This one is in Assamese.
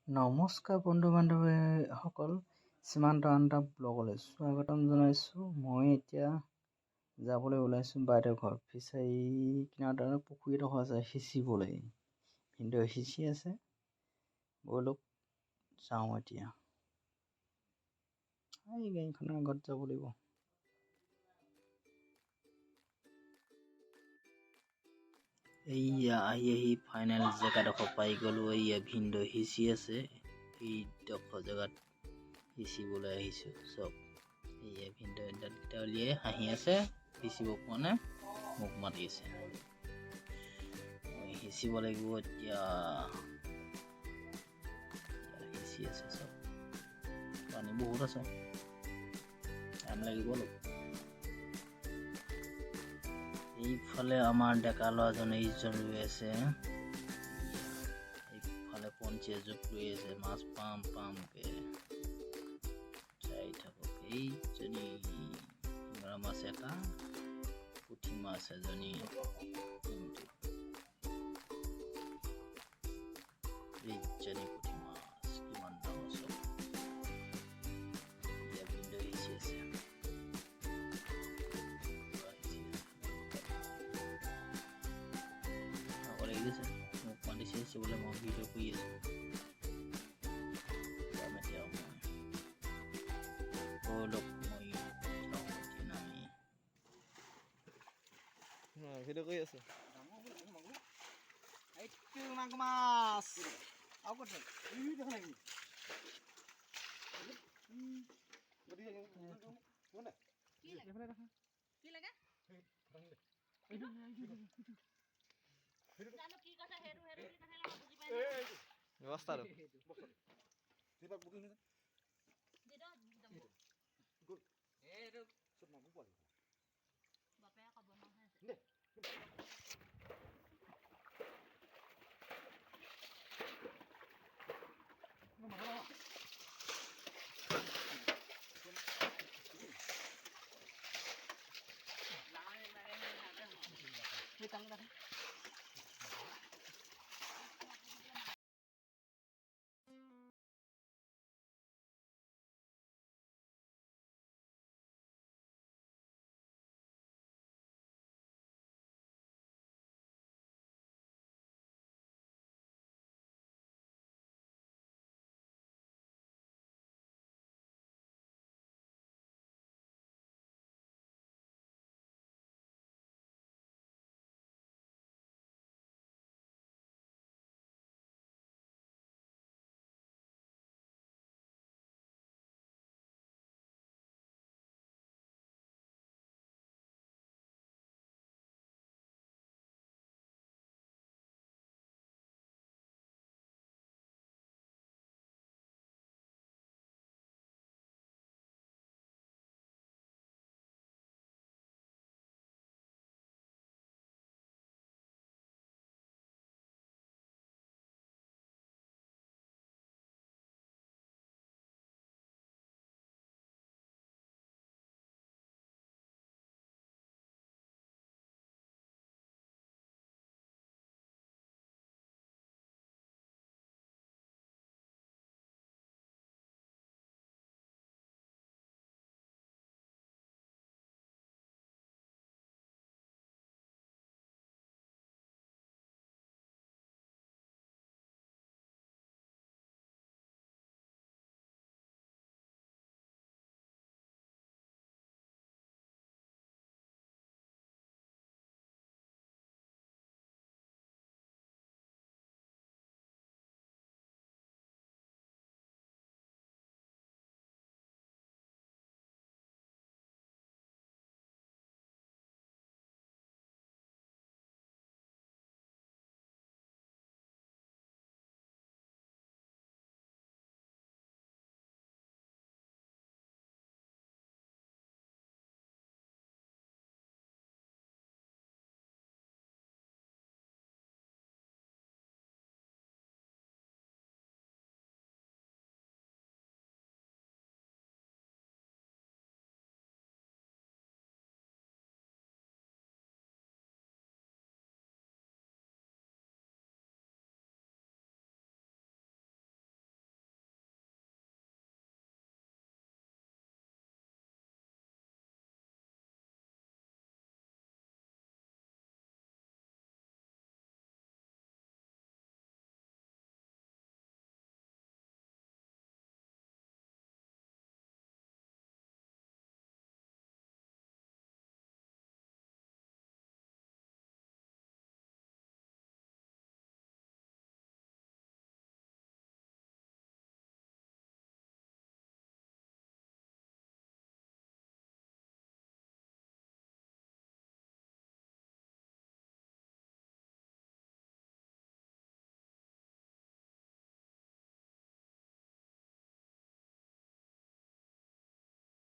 নমস্কাৰ বন্ধু বান্ধৱীসকল, সীমান্ত আনটা ব্লগলৈ স্বাগতম জনাইছোঁ। মই এতিয়া যাবলৈ ওলাইছোঁ বাইদেউৰ ঘৰ। ফিচাৰী কিনাৰত পুখুৰী এডোখৰ আছে সিঁচিবলৈ। ভিনদেউ সিঁচি আছে, ব'লক যাওঁ এতিয়া। এই গাড়ীখনৰ আগত যাব লাগিব। এইয়া আহি ফাইনেল জেগাডোখৰ পাই গ'লো। এইয়া ভিনদেউ সিঁচি আছে, এইডোখৰ জেগাত সিঁচিবলৈ আহিছোঁ। চব এইয়া ভিনদেউ দাঁতকেইটা উলিয়াই হাঁহি আছে, সিঁচিব পোৱা নাই, মোক মাতি আছে। মই সিঁচিব লাগিব এতিয়া। সিঁচি আছে চব, পানী বহুত আছে, টাইম লাগিব অলপ। এইফালে আমাৰ ডেকা ল'ৰাজনে ইজন ৰৈ আছে, এইফালে পঞ্চি এজোপ ৰৈ আছে। মাছ পামকে চাই থাকক। এইজনী শিঙৰা মাছ এটা, পুঠি মাছ এজনী, এইজনী পুঠি মাছ কিমান ডাঙৰ চব। এতিয়া ভিনদেউ সিঁচি আছে। মোক মাতিছে সিঁচিবলৈ, মই ভিডিঅ' কৰি আছোঁ। ভিডিঅ' কৰি আছো। মাছ আৰু ক'ত ব্যৱস্থা